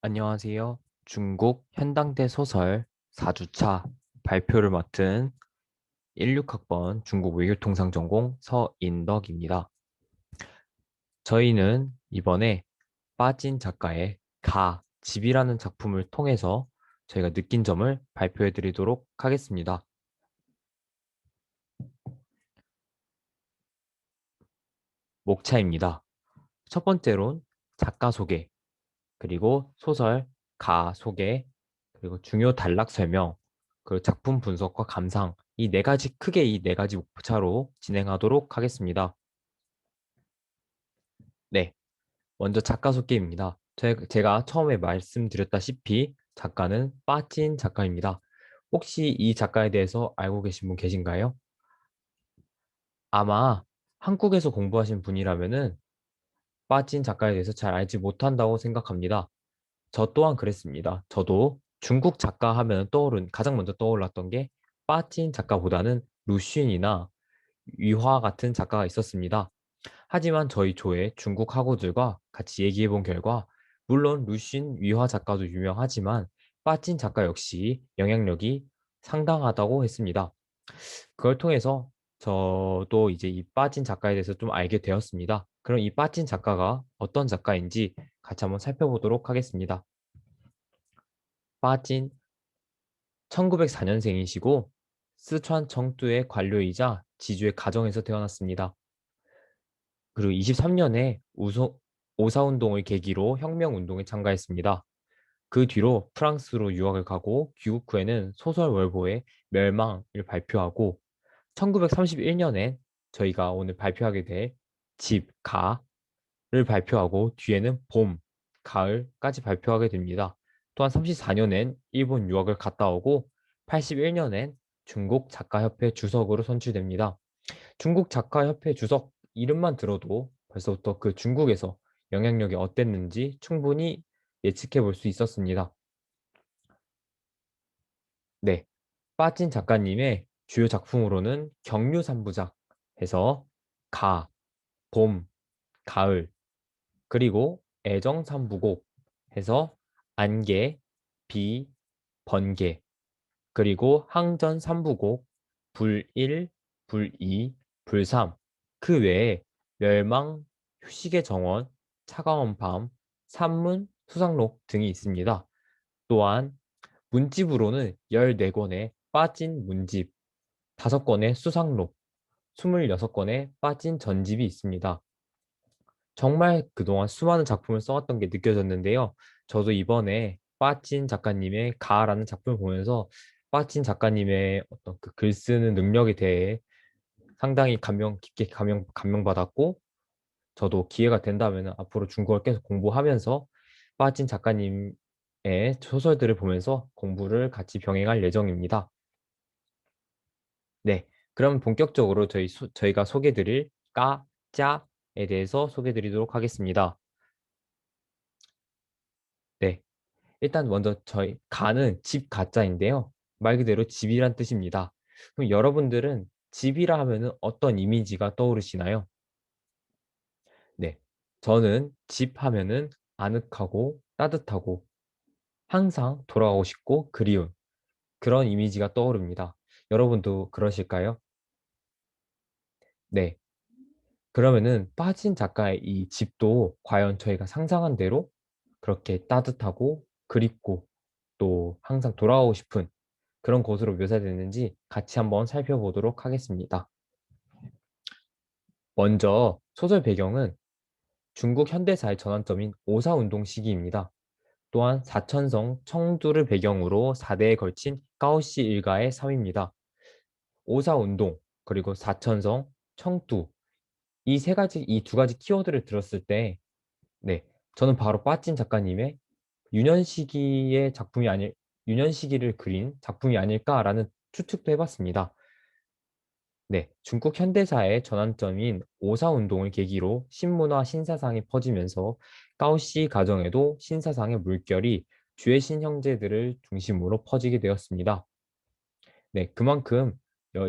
안녕하세요. 중국 현당대 소설 4주차 발표를 맡은 16학번 중국 외교통상 전공 서인덕입니다. 저희는 이번에 빠진 작가의 집이라는 작품을 통해서 저희가 느낀 점을 발표해 드리도록 하겠습니다. 목차입니다. 첫 번째론 작가 소개, 그리고 소설 소개, 그리고 중요 단락 설명, 그리고 작품 분석과 감상, 크게 이 네 가지 목차로 진행하도록 하겠습니다. 네, 먼저 작가 소개입니다. 제가 처음에 말씀드렸다시피 작가는 빠찐 작가입니다. 혹시 이 작가에 대해서 알고 계신 분 계신가요? 아마 한국에서 공부하신 분이라면은 빠찐 작가에 대해서 잘 알지 못한다고 생각합니다. 저 또한 그랬습니다. 저도 중국 작가 하면 가장 먼저 떠올랐던 게 빠찐 작가보다는 루쉔이나 위화 같은 작가가 있었습니다. 하지만 저희 조의 중국 학우들과 같이 얘기해 본 결과, 물론 루쉔 위화 작가도 유명하지만 빠찐 작가 역시 영향력이 상당하다고 했습니다. 그걸 통해서 저도 이제 이 빠진 작가에 대해서 좀 알게 되었습니다. 그럼 이 빠진 작가가 어떤 작가인지 같이 한번 살펴보도록 하겠습니다. 빠진 1904년생이시고 스촨 청두의 관료이자 지주의 가정에서 태어났습니다. 그리고 23년에 오사운동을 계기로 혁명운동에 참가했습니다. 그 뒤로 프랑스로 유학을 가고 귀국 후에는 소설 월보의 멸망을 발표하고 1931년엔 저희가 오늘 발표하게 될 집, 가를 발표하고 뒤에는 봄, 가을까지 발표하게 됩니다. 또한 34년엔 일본 유학을 갔다 오고 81년엔 중국 작가협회 주석으로 선출됩니다. 중국 작가협회 주석 이름만 들어도 벌써부터 그 중국에서 영향력이 어땠는지 충분히 예측해 볼 수 있었습니다. 네, 빠진 작가님의 주요 작품으로는 경류 3부작 해서 가, 봄, 가을, 그리고 애정 3부곡 해서 안개, 비, 번개, 그리고 항전 3부곡 불1, 불2, 불3, 그 외에 멸망, 휴식의 정원, 차가운 밤, 산문, 수상록 등이 있습니다. 또한 문집으로는 14권의 빠진 문집, 5권의 수상록, 26권의 빠진 전집이 있습니다. 정말 그동안 수많은 작품을 써왔던 게 느껴졌는데요. 저도 이번에 빠찐 작가님의 가라는 작품을 보면서 빠찐 작가님의 어떤 그 글 쓰는 능력에 대해 상당히 깊게 감명받았고, 저도 기회가 된다면 앞으로 중국어를 계속 공부하면서 빠찐 작가님의 소설들을 보면서 공부를 같이 병행할 예정입니다. 네, 그럼 본격적으로 저희가 소개드릴 짜에 대해서 소개드리도록 하겠습니다. 네, 일단 먼저 저희 가는 집 가짜인데요. 말 그대로 집이란 뜻입니다. 그럼 여러분들은 집이라 하면은 어떤 이미지가 떠오르시나요? 네, 저는 집 하면은 아늑하고 따뜻하고 항상 돌아가고 싶고 그리운 그런 이미지가 떠오릅니다. 여러분도 그러실까요? 네, 그러면은 빠진 작가의 이 집도 과연 저희가 상상한 대로 그렇게 따뜻하고 그립고 또 항상 돌아가고 싶은 그런 곳으로 묘사되는지 같이 한번 살펴보도록 하겠습니다. 먼저 소설 배경은 중국 현대사의 전환점인 오사운동 시기입니다. 또한 사천성 청두를 배경으로 4대에 걸친 까오씨 일가의 삶입니다. 오사운동, 그리고 사천성, 청두, 이 두 가지 키워드를 들었을 때, 네, 저는 바로 빠찐 작가님의 유년 시기의 작품이 아닐, 유년 시기를 그린 작품이 아닐까라는 추측도 해봤습니다. 네, 중국 현대사의 전환점인 오사운동을 계기로 신문화 신사상이 퍼지면서 까오씨 가정에도 신사상의 물결이 주의 형제들을 중심으로 퍼지게 되었습니다. 네, 그만큼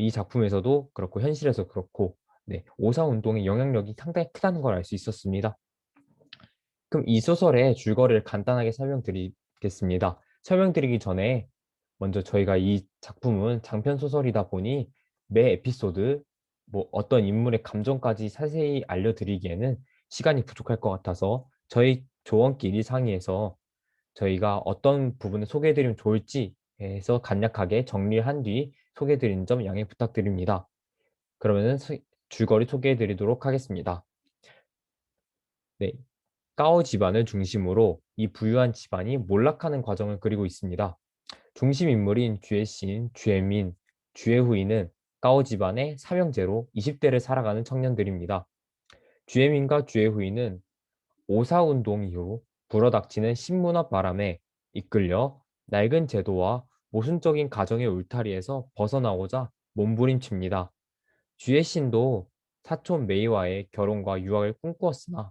이 작품에서도 그렇고 현실에서 그렇고 네, 오사운동의 영향력이 상당히 크다는 걸 알 수 있었습니다. 그럼 이 소설의 줄거리를 간단하게 설명드리겠습니다. 설명드리기 전에 먼저 저희가 이 작품은 장편 소설이다 보니 매 에피소드 뭐 어떤 인물의 감정까지 자세히 알려드리기에는 시간이 부족할 것 같아서 저희 조원끼리 상의해서 저희가 어떤 부분을 소개해드리면 좋을지 해서 간략하게 정리한 뒤 소개해드리는 점 양해 부탁드립니다. 그러면은 줄거리 소개해드리도록 하겠습니다. 네, 까오 집안을 중심으로 이 부유한 집안이 몰락하는 과정을 그리고 있습니다. 중심 인물인 주애신, 주애민, 주애후이는 까오 집안의 삼형제로 20대를 살아가는 청년들입니다. 주애민과 주애후이는 오사운동 이후 불어닥치는 신문화 바람에 이끌려 낡은 제도와 모순적인 가정의 울타리에서 벗어나고자 몸부림칩니다. 주애신도 사촌 메이와의 결혼과 유학을 꿈꾸었으나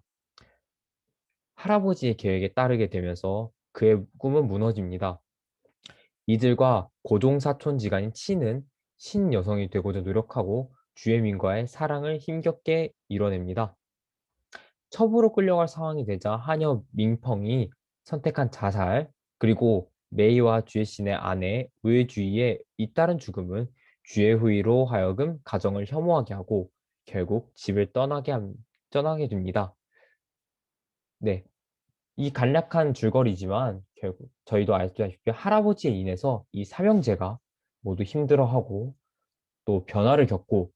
할아버지의 계획에 따르게 되면서 그의 꿈은 무너집니다. 이들과 고종사촌지간인 치는 신여성이 되고자 노력하고 주혜민과의 사랑을 힘겹게 이뤄냅니다. 첩으로 끌려갈 상황이 되자 하녀 민펑이 선택한 자살, 그리고 메이와 주혜신의 아내 의주의의 잇따른 죽음은 주혜후이로 하여금 가정을 혐오하게 하고 결국 집을 떠나게 됩니다. 네, 이 간략한 줄거리지만 결국 저희도 알다시피 할아버지에 인해서 이 삼형제가 모두 힘들어하고 또 변화를 겪고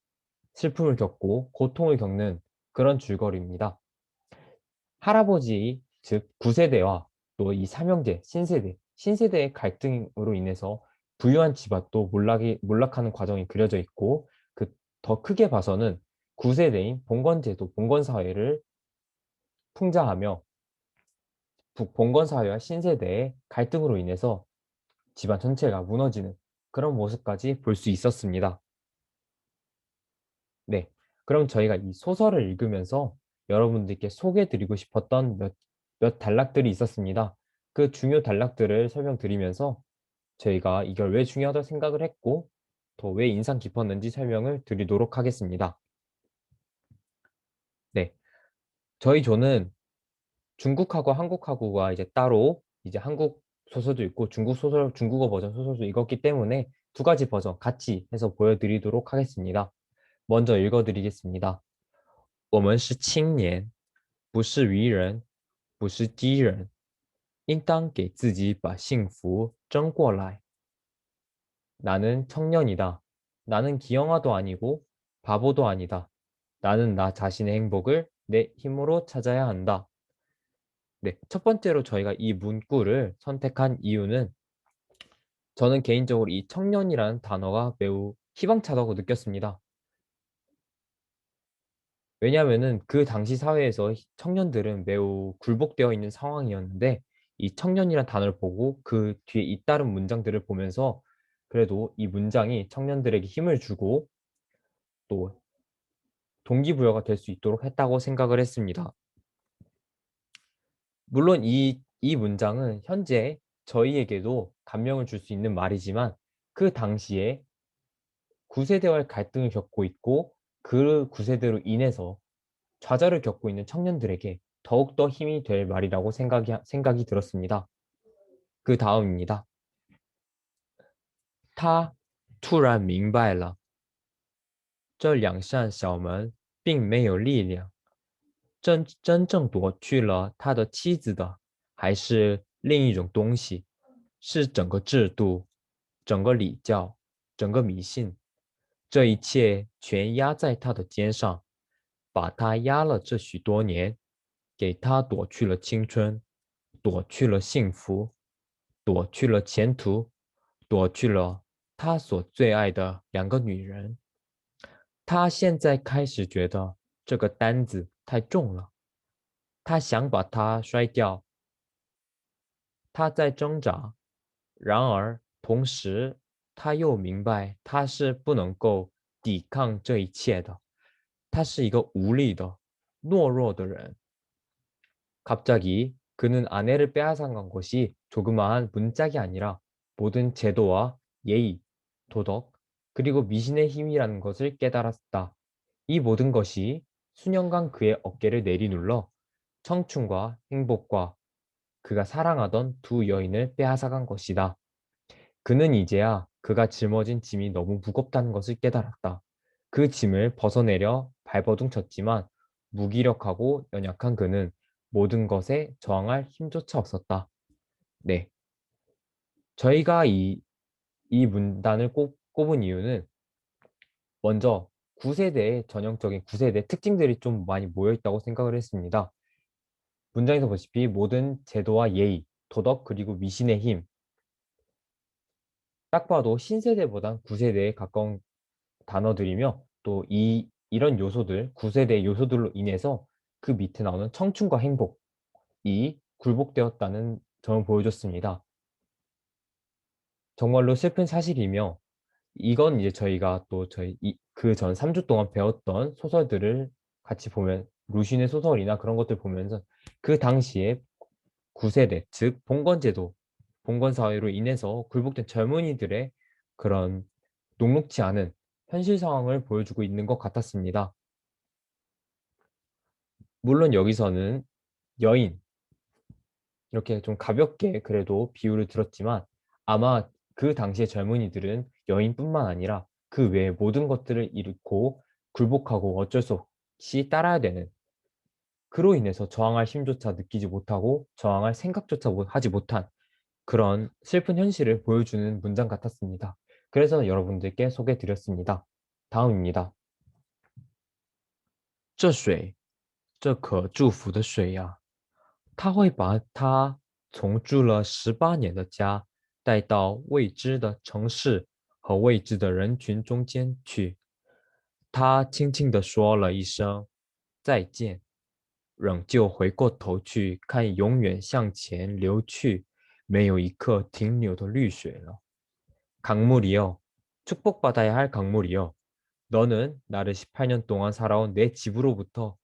슬픔을 겪고 고통을 겪는 그런 줄거리입니다. 할아버지 즉 9세대와 또 이 삼형제 신세대의 갈등으로 인해서 부유한 집안도 몰락하는 과정이 그려져 있고 그 더 크게 봐서는 9세대인 봉건제도 봉건사회를 풍자하며 북봉건 사회와 신세대의 갈등으로 인해서 집안 전체가 무너지는 그런 모습까지 볼 수 있었습니다. 네. 그럼 저희가 이 소설을 읽으면서 여러분들께 소개해드리고 싶었던 몇 단락들이 있었습니다. 그 중요 단락들을 설명드리면서 저희가 이걸 왜 중요하다고 생각을 했고 더 왜 인상 깊었는지 설명을 드리도록 하겠습니다. 네. 저희 조는 중국하고 한국하고가 이제 따로 이제 한국 소설도 있고 중국 소설, 중국어 버전 소설도 읽었기 때문에 두 가지 버전 같이 해서 보여드리도록 하겠습니다. 먼저 읽어드리겠습니다. 我们是青年，不是愚人，不是敌人，应当给自己把幸福争过来。 나는 청년이다. 나는 기영아도 아니고 바보도 아니다. 나는 나 자신의 행복을 내 힘으로 찾아야 한다. 네, 첫 번째로 저희가 이 문구를 선택한 이유는 저는 개인적으로 이 청년이라는 단어가 매우 희망차다고 느꼈습니다. 왜냐하면은 그 당시 사회에서 청년들은 매우 굴복되어 있는 상황이었는데 이 청년이란 단어를 보고 그 뒤에 잇따른 문장들을 보면서 그래도 이 문장이 청년들에게 힘을 주고 또 동기부여가 될 수 있도록 했다고 생각을 했습니다. 물론 이 문장은 현재 저희에게도 감명을 줄 수 있는 말이지만 그 당시에 9세대와의 갈등을 겪고 있고 그 9세대로 인해서 좌절을 겪고 있는 청년들에게 더욱더 힘이 될 말이라고 생각이 들었습니다. 그 다음입니다. 他突然明白了，这将使小门并没有力量，真正躲去了他的妻子的，还是另一种东西，是整个制度，整个礼教，整个迷信。这一切全压在他的肩上，把他压了这许多年，给他躲去了青春，躲去了幸福，躲去了前途，躲去了他所最爱的两个女人。然而，同时他又明白他是不能够抵抗这一切的，他是一个无力的、懦弱的人。 갑자기 그는 아내를 빼앗아간 것이 조그마한 문짝이 아니라 모든 제도와 예의, 도덕, 그리고 미신의 힘이라는 것을 깨달았다. 이 모든 것이 수년간 그의 어깨를 내리눌러 청춘과 행복과 그가 사랑하던 두 여인을 빼앗아간 것이다. 그는 이제야 그가 짊어진 짐이 너무 무겁다는 것을 깨달았다. 그 짐을 벗어내려 발버둥 쳤지만 무기력하고 연약한 그는 모든 것에 저항할 힘조차 없었다. 네. 저희가 이 문단을 꼽은 이유는 먼저 9세대의 전형적인 9세대 특징들이 좀 많이 모여 있다고 생각을 했습니다. 문장에서 보시피 모든 제도와 예의, 도덕 그리고 미신의 힘. 딱 봐도 신세대보단 9세대에 가까운 단어들이며 또 이런 요소들, 9세대의 요소들로 인해서 그 밑에 나오는 청춘과 행복이 굴복되었다는 점을 보여줬습니다. 정말로 슬픈 사실이며 이건 이제 저희가 또 그 전 3주 동안 배웠던 소설들을 같이 보면 루신의 소설이나 그런 것들 보면서 그 당시에 9세대, 즉 봉건제도, 봉건사회로 인해서 굴복된 젊은이들의 그런 녹록지 않은 현실 상황을 보여주고 있는 것 같았습니다. 물론 여기서는 여인, 이렇게 좀 가볍게 그래도 비유를 들었지만 아마 그 당시의 젊은이들은 여인뿐만 아니라 그 외의 모든 것들을 잃고 굴복하고 어쩔 수 없이 따라야 되는 그로 인해서 저항할 힘조차 느끼지 못하고 저항할 생각조차 하지 못한 그런 슬픈 현실을 보여주는 문장 같았습니다. 그래서 여러분들께 소개해 드렸습니다. 다음입니다. 这水，这可祝福的水呀、他会把他从住了18年的家带到未知的城市和未知的人群中间去。他轻轻地说了一声再见，仍旧回过头去看永远向前流去、没有一刻停留的绿水了。 강물이여, 축복받아야 할 강물이여, 너는 나를 18년 동안 살아온 내 집으로부터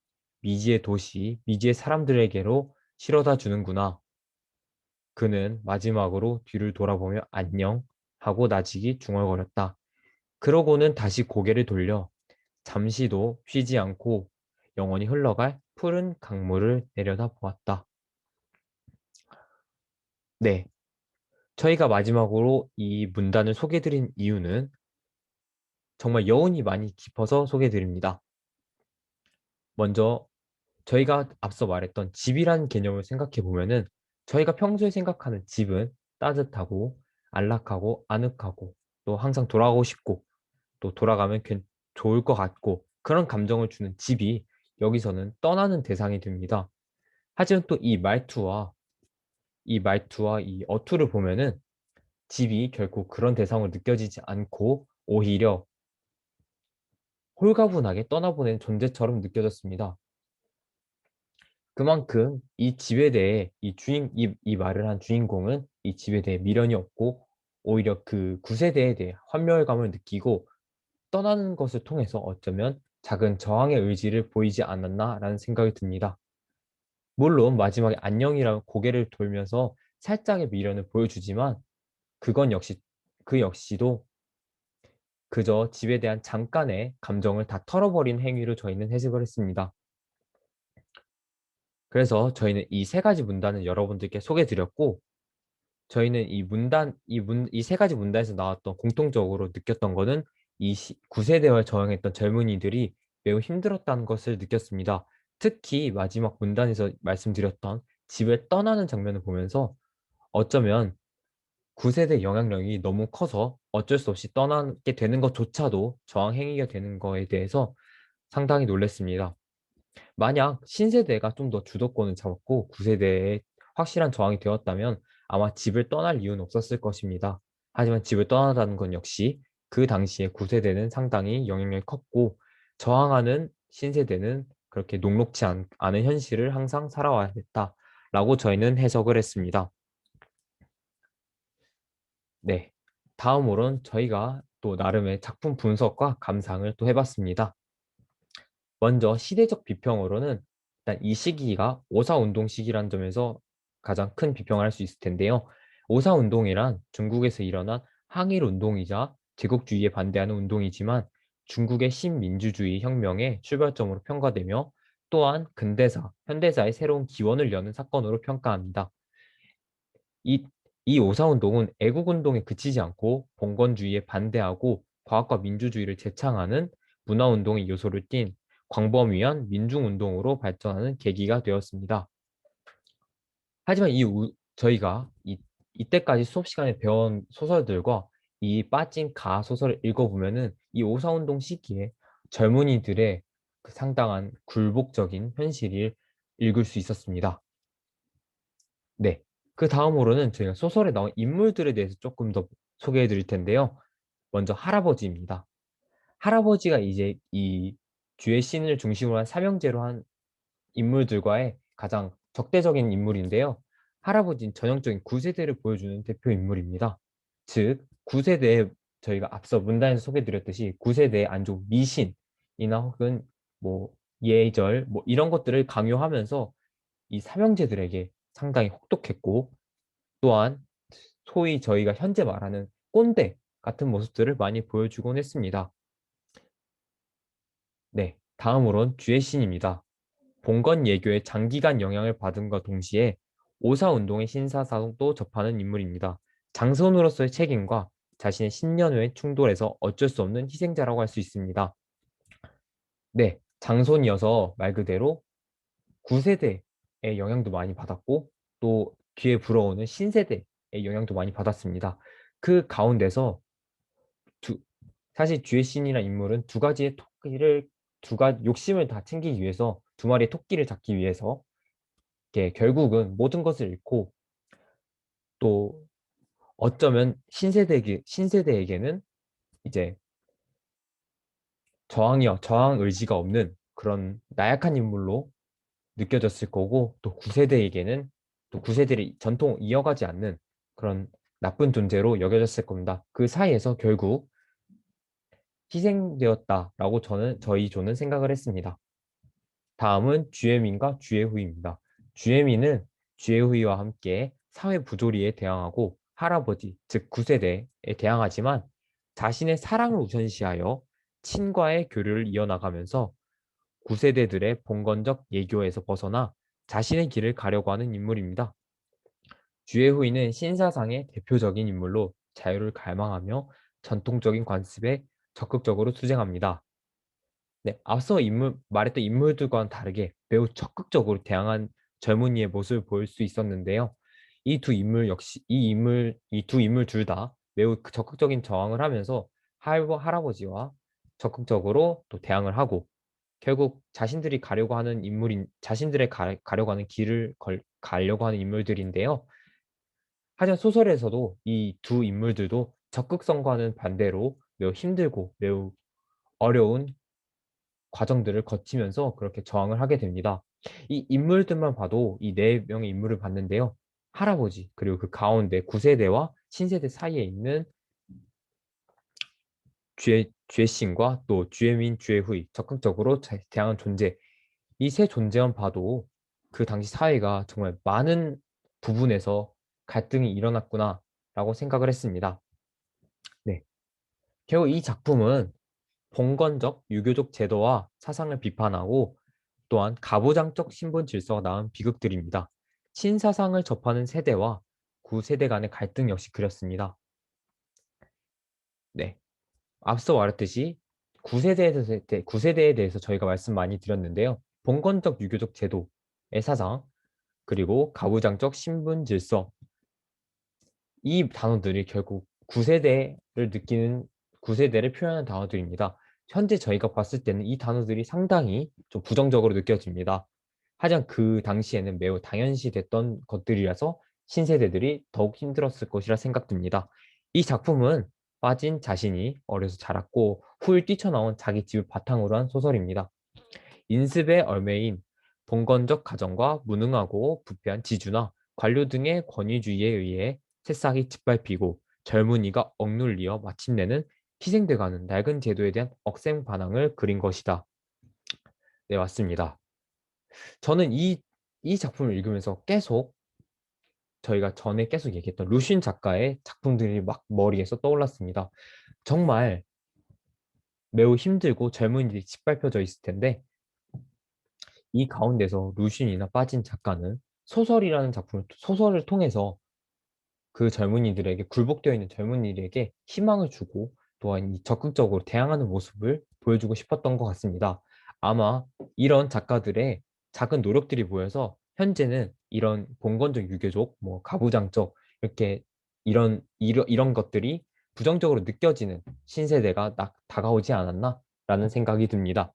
미지의 도시, 미지의 사람들에게로 실어다 주는구나. 그는 마지막으로 뒤를 돌아보며 안녕 하고 나직이 중얼거렸다. 그러고는 다시 고개를 돌려 잠시도 쉬지 않고 영원히 흘러갈 푸른 강물을 내려다 보았다. 네, 저희가 마지막으로 이 문단을 소개드린 이유는 정말 여운이 많이 깊어서 소개드립니다. 먼저 저희가 앞서 말했던 집이란 개념을 생각해 보면은 저희가 평소에 생각하는 집은 따뜻하고 안락하고 아늑하고 또 항상 돌아가고 싶고 또 돌아가면 좋을 것 같고 그런 감정을 주는 집이 여기서는 떠나는 대상이 됩니다. 하지만 또 이 말투와 이 어투를 보면은 집이 결코 그런 대상으로 느껴지지 않고 오히려 홀가분하게 떠나보낸 존재처럼 느껴졌습니다. 그만큼 이 집에 대해 이 말을 한 주인공은 이 집에 대해 미련이 없고 오히려 그 구세대에 대해 환멸감을 느끼고 떠나는 것을 통해서 어쩌면 작은 저항의 의지를 보이지 않았나라는 생각이 듭니다. 물론 마지막에 안녕이라고 고개를 돌면서 살짝의 미련을 보여주지만 그건 역시 그 역시도 그저 집에 대한 잠깐의 감정을 다 털어버린 행위로 저희는 해석을 했습니다. 그래서 저희는 이 세 가지 문단을 여러분들께 소개해드렸고 저희는 이 세 가지 문단에서 나왔던 공통적으로 느꼈던 거는 9세대와 저항했던 젊은이들이 매우 힘들었다는 것을 느꼈습니다. 특히 마지막 문단에서 말씀드렸던 집을 떠나는 장면을 보면서 어쩌면 9세대 영향력이 너무 커서 어쩔 수 없이 떠나게 되는 것조차도 저항 행위가 되는 거에 대해서 상당히 놀랐습니다. 만약 신세대가 좀 더 주도권을 잡았고 9세대에 확실한 저항이 되었다면 아마 집을 떠날 이유는 없었을 것입니다. 하지만 집을 떠나다는 건 역시 그 당시에 9세대는 상당히 영향력이 컸고 저항하는 신세대는 그렇게 녹록지 않은 현실을 항상 살아와야 했다라고 저희는 해석을 했습니다. 네, 다음으로는 저희가 또 나름의 작품 분석과 감상을 또 해봤습니다. 먼저 시대적 비평으로는 일단 이 시기가 오사운동 시기라는 점에서 가장 큰 비평을 할 수 있을 텐데요. 오사운동이란 중국에서 일어난 항일 운동이자 제국주의에 반대하는 운동이지만 중국의 신민주주의 혁명의 출발점으로 평가되며 또한 근대사, 현대사의 새로운 기원을 여는 사건으로 평가합니다. 이, 이 오사운동은 애국운동에 그치지 않고 봉건주의에 반대하고 과학과 민주주의를 제창하는 문화운동의 요소를 띤 광범위한 민중운동으로 발전하는 계기가 되었습니다. 하지만 저희가 이때까지 수업 시간에 배운 소설들과 이 빠진 가소설을 읽어보면은 이 오사운동 시기에 젊은이들의 그 상당한 굴복적인 현실을 읽을 수 있었습니다. 네. 그 다음으로는 저희가 소설에 나온 인물들에 대해서 조금 더 소개해 드릴 텐데요. 먼저 할아버지입니다. 할아버지가 이제 이 주의 신을 중심으로 한 삼형제로 한 인물들과의 가장 적대적인 인물인데요. 할아버지는 전형적인 구세대를 보여주는 대표 인물입니다. 즉, 구세대에 저희가 앞서 문단에서 소개드렸듯이 구세대의 안종 미신이나 혹은 뭐 예절 뭐 이런 것들을 강요하면서 이 삼형제들에게 상당히 혹독했고 또한 소위 저희가 현재 말하는 꼰대 같은 모습들을 많이 보여주곤 했습니다. 네, 다음으론 주의 신입니다. 봉건 예교의 장기간 영향을 받은과 동시에 오사운동의 신사상도 접하는 인물입니다. 장선으로서의 책임과 자신의 신념의 충돌에서 어쩔 수 없는 희생자라고 할 수 있습니다. 네, 장손이어서 말 그대로 9세대의 영향도 많이 받았고 또 뒤에 불어오는 신세대의 영향도 많이 받았습니다. 그 가운데서 두, 사실 주의 신이라는 인물은 두 가지의 토끼를 욕심을 다 챙기기 위해서 두 마리의 토끼를 잡기 위해서 결국은 모든 것을 잃고 또 어쩌면 신세대에게는 이제 저항 의지가 없는 그런 나약한 인물로 느껴졌을 거고 또 9세대에게는 또 9세대를 전통 이어가지 않는 그런 나쁜 존재로 여겨졌을 겁니다. 그 사이에서 결국 희생되었다라고 저희 조는 생각을 했습니다. 다음은 주혜민과 주혜후입니다. 주혜민은 주혜후와 함께 사회 부조리에 대항하고 할아버지, 즉 9세대에 대항하지만 자신의 사랑을 우선시하여 친과의 교류를 이어나가면서 9세대들의 봉건적 예교에서 벗어나 자신의 길을 가려고 하는 인물입니다. 주혜후이는 신사상의 대표적인 인물로 자유를 갈망하며 전통적인 관습에 적극적으로 투쟁합니다. 네, 앞서 말했던 인물들과는 다르게 매우 적극적으로 대항한 젊은이의 모습을 보일 수 있었는데요. 이 두 인물 둘 다 매우 적극적인 저항을 하면서 할아버지와 적극적으로 또 대항을 하고 결국 자신들의 가려고 하는 가려고 하는 인물들인데요. 하지만 소설에서도 이 두 인물들도 적극성과는 반대로 매우 힘들고 매우 어려운 과정들을 거치면서 그렇게 저항을 하게 됩니다. 이 인물들만 봐도 이 네 명의 인물을 봤는데요. 할아버지, 그리고 그 가운데 9세대와 신세대 사이에 있는 주의신과 또 주의민, 주의후이, 적극적으로 대항한 존재. 이 세 존재만 봐도 그 당시 사회가 정말 많은 부분에서 갈등이 일어났구나라고 생각을 했습니다. 네. 결국 이 작품은 봉건적 유교적 제도와 사상을 비판하고 또한 가부장적 신분 질서가 낳은 비극들입니다. 신사상을 접하는 세대와 구세대 간의 갈등 역시 그렸습니다. 네. 앞서 말했듯이 구세대에 대해서 저희가 말씀 많이 드렸는데요. 봉건적 유교적 제도의 사상, 그리고 가부장적 신분 질서, 이 단어들이 결국 구세대를 표현하는 단어들입니다. 현재 저희가 봤을 때는 이 단어들이 상당히 좀 부정적으로 느껴집니다. 하지만 그 당시에는 매우 당연시 됐던 것들이라서 신세대들이 더욱 힘들었을 것이라 생각됩니다. 이 작품은 빠진 자신이 어려서 자랐고 훌 뛰쳐나온 자기 집을 바탕으로 한 소설입니다. 인습의 얼매인 봉건적 가정과 무능하고 부패한 지주나 관료 등의 권위주의에 의해 새싹이 짓밟히고 젊은이가 억눌리어 마침내는 희생돼가는 낡은 제도에 대한 억센 반항을 그린 것이다. 네, 맞습니다. 저는 이 작품을 읽으면서 계속 저희가 전에 계속 얘기했던 루쉰 작가의 작품들이 막 머리에서 떠올랐습니다. 정말 매우 힘들고 젊은이들이 짓밟혀져 있을 텐데 이 가운데서 루슌이나 빠진 작가는 소설이라는 작품을 소설을 통해서 그 젊은이들에게 굴복되어 있는 젊은이들에게 희망을 주고 또한 이 적극적으로 대항하는 모습을 보여주고 싶었던 것 같습니다. 아마 이런 작가들의 작은 노력들이 모여서 현재는 이런 봉건적 유교적, 뭐 가부장적 이렇게 이런 것들이 부정적으로 느껴지는 신세대가 다가오지 않았나라는 생각이 듭니다.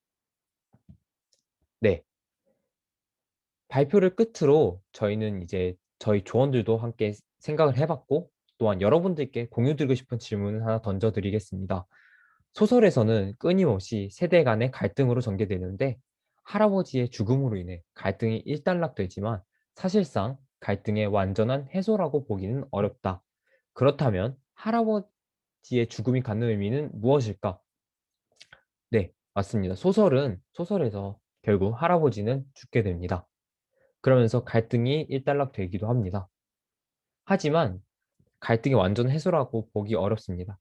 네, 발표를 끝으로 저희는 이제 저희 조원들도 함께 생각을 해봤고 또한 여러분들께 공유드리고 싶은 질문을 하나 던져드리겠습니다. 소설에서는 끊임없이 세대 간의 갈등으로 전개되는데 할아버지의 죽음으로 인해 갈등이 일단락되지만 사실상 갈등의 완전한 해소라고 보기는 어렵다. 그렇다면 할아버지의 죽음이 갖는 의미는 무엇일까? 네, 맞습니다. 소설에서 결국 할아버지는 죽게 됩니다. 그러면서 갈등이 일단락되기도 합니다. 하지만 갈등의 완전 해소라고 보기 어렵습니다.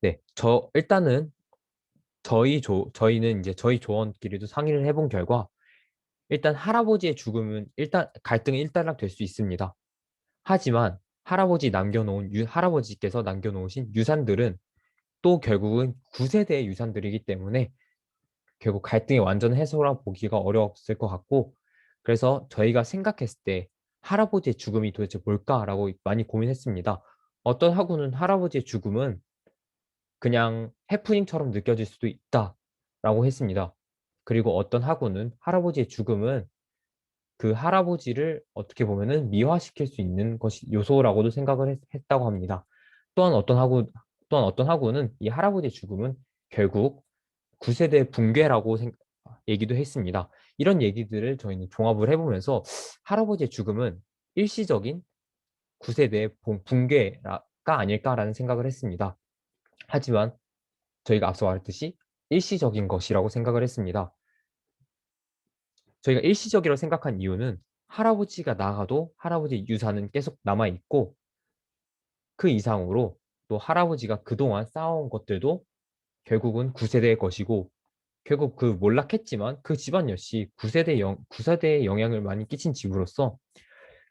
네, 일단은 저희는 이제 저희 조원끼리도 상의를 해본 결과 일단 할아버지의 죽음은 일단 갈등이 일단락될 수 있습니다. 하지만 할아버지께서 남겨놓으신 유산들은 또 결국은 9세대의 유산들이기 때문에 결국 갈등의 완전 해소라 보기가 어려웠을 것 같고 그래서 저희가 생각했을 때 할아버지의 죽음이 도대체 뭘까라고 많이 고민했습니다. 어떤 학우는 할아버지의 죽음은 그냥 해프닝처럼 느껴질 수도 있다라고 했습니다. 그리고 어떤 학우는 할아버지의 죽음은 그 할아버지를 어떻게 보면은 미화시킬 수 있는 것이 요소라고도 생각을 했다고 합니다. 또한 어떤 학우, 또한 어떤 학우는 이 할아버지의 죽음은 결국 9세대 붕괴라고 얘기도 했습니다. 이런 얘기들을 저희는 종합을 해보면서 할아버지의 죽음은 일시적인 9세대의 붕괴가 아닐까라는 생각을 했습니다. 하지만 저희가 앞서 말했듯이 일시적인 것이라고 생각을 했습니다. 저희가 일시적이라고 생각한 이유는 할아버지가 나가도 할아버지 유산은 계속 남아있고 그 이상으로 또 할아버지가 그동안 쌓아온 것들도 결국은 9세대의 것이고 결국 그 몰락했지만 그 집안 역시 9세대의 영향을 많이 끼친 집으로서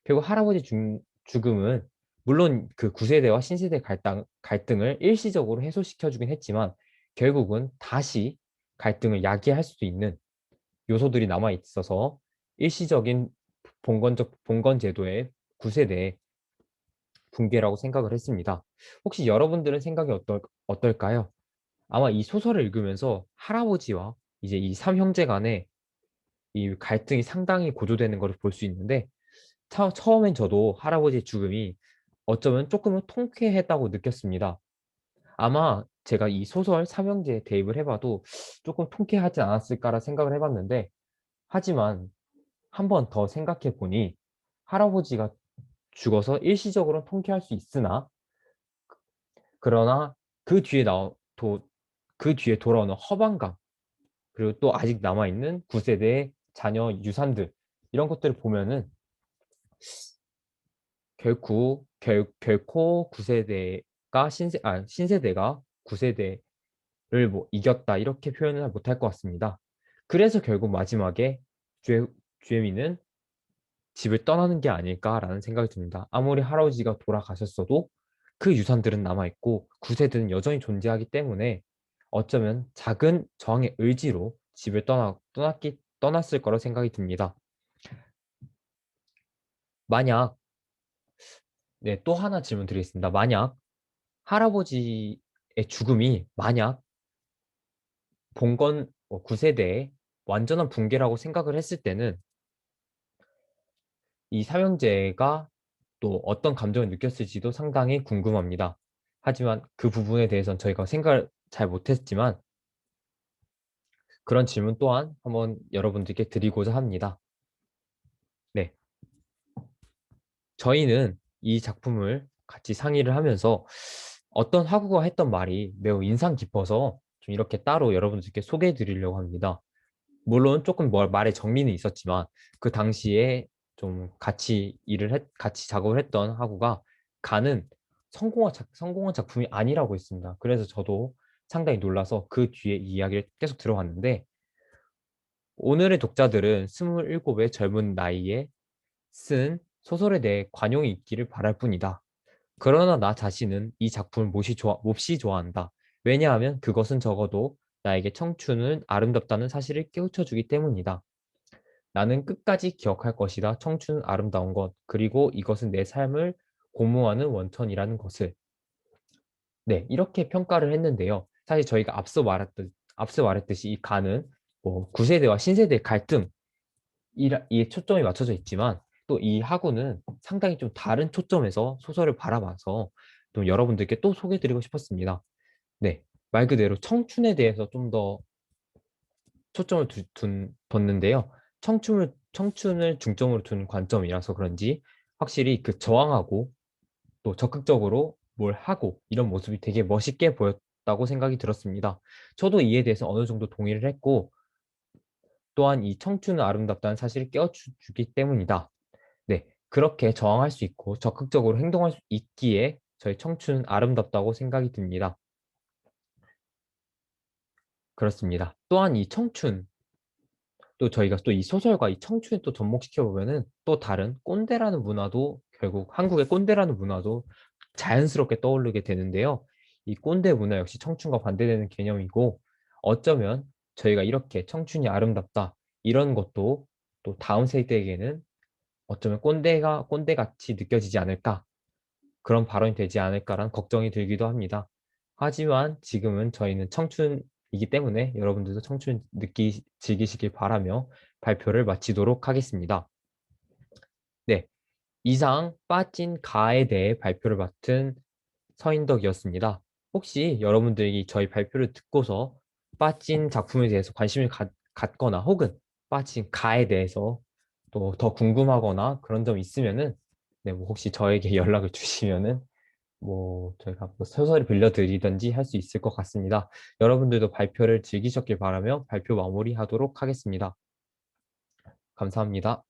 결국 죽음은 물론 그 9세대와 신세대 갈등을 일시적으로 해소시켜주긴 했지만 결국은 다시 갈등을 야기할 수도 있는 요소들이 남아 있어서 일시적인 봉건 제도의 9세대의 붕괴라고 생각을 했습니다. 혹시 여러분들은 생각이 어떨까요? 아마 이 소설을 읽으면서 할아버지와 이제 이 삼형제 간의 이 갈등이 상당히 고조되는 것을 볼 수 있는데 처음엔 저도 할아버지의 죽음이 어쩌면 조금은 통쾌했다고 느꼈습니다. 아마 제가 이 소설 삼형제에 대입을 해봐도 조금 통쾌하지 않았을까라 생각을 해봤는데 하지만 한 번 더 생각해 보니 할아버지가 죽어서 일시적으로 통쾌할 수 있으나 그러나 그 뒤에 그 뒤에 돌아오는 허방감 그리고 또 아직 남아있는 9세대의 자녀 유산들 이런 것들을 보면은 결코 9세대가 신세대가 9세대를 뭐 이겼다 이렇게 표현을 못할 것 같습니다. 그래서 결국 마지막에 주혜미는 집을 떠나는 게 아닐까라는 생각이 듭니다. 아무리 할아버지가 돌아가셨어도 그 유산들은 남아있고 9세대는 여전히 존재하기 때문에 어쩌면 작은 저항의 의지로 집을 떠났을 거라 생각이 듭니다. 만약, 네, 또 하나 질문 드리겠습니다. 만약 할아버지의 죽음이 만약 9세대의 완전한 붕괴라고 생각을 했을 때는 이 삼형제가 또 어떤 감정을 느꼈을지도 상당히 궁금합니다. 하지만 그 부분에 대해서는 저희가 생각을 잘 못했지만 그런 질문 또한 한번 여러분들께 드리고자 합니다. 네, 저희는 이 작품을 같이 상의를 하면서 어떤 학우가 했던 말이 매우 인상 깊어서 좀 이렇게 따로 여러분들께 소개해 드리려고 합니다. 물론 조금 말의 정리는 있었지만 그 당시에 좀 같이 작업을 했던 하구가 가는 성공한 작품이 아니라고 했습니다. 그래서 저도 상당히 놀라서 그 뒤에 이 이야기를 계속 들어봤는데 오늘의 독자들은 27의 젊은 나이에 쓴 소설에 대해 관용이 있기를 바랄 뿐이다. 그러나 나 자신은 이 작품을 몹시 좋아한다. 왜냐하면 그것은 적어도 나에게 청춘은 아름답다는 사실을 깨우쳐주기 때문이다. 나는 끝까지 기억할 것이다. 청춘은 아름다운 것. 그리고 이것은 내 삶을 고무하는 원천이라는 것을. 네, 이렇게 평가를 했는데요. 사실 저희가 앞서 말했듯이 이 가는 뭐 구세대와 신세대의 갈등, 이 초점이 맞춰져 있지만 또 이 하구는 상당히 좀 다른 초점에서 소설을 바라봐서 또 여러분들께 또 소개해드리고 싶었습니다. 네, 말 그대로 청춘에 대해서 좀 더 초점을 뒀는데요. 청춘을 중점으로 둔 관점이라서 그런지 확실히 그 저항하고 또 적극적으로 뭘 하고 이런 모습이 되게 멋있게 보였다고 생각이 들었습니다. 저도 이에 대해서 어느 정도 동의를 했고 또한 이 청춘은 아름답다는 사실을 깨워주기 때문이다. 네, 그렇게 저항할 수 있고 적극적으로 행동할 수 있기에 저희 청춘은 아름답다고 생각이 듭니다. 그렇습니다. 또한 이 청춘, 또 저희가 또 이 소설과 이 청춘에 또 접목시켜 보면은 또 다른 꼰대라는 문화도 결국 한국의 꼰대라는 문화도 자연스럽게 떠오르게 되는데요. 이 꼰대 문화 역시 청춘과 반대되는 개념이고 어쩌면 저희가 이렇게 청춘이 아름답다 이런 것도 또 다음 세대에게는 어쩌면 꼰대같이 느껴지지 않을까 그런 발언이 되지 않을까라는 걱정이 들기도 합니다. 하지만 지금은 저희는 청춘이기 때문에 여러분들도 즐기시길 바라며 발표를 마치도록 하겠습니다. 네, 이상 빠진 가에 대해 발표를 맡은 서인덕이었습니다. 혹시 여러분들이 저희 발표를 듣고서 빠진 작품에 대해서 갖거나 혹은 빠진 가에 대해서 또 더 궁금하거나 그런 점 있으면은 네, 뭐 혹시 저에게 연락을 주시면은 뭐 저희가 뭐 소설을 빌려드리든지 할 수 있을 것 같습니다. 여러분들도 발표를 즐기셨길 바라며 발표 마무리하도록 하겠습니다. 감사합니다.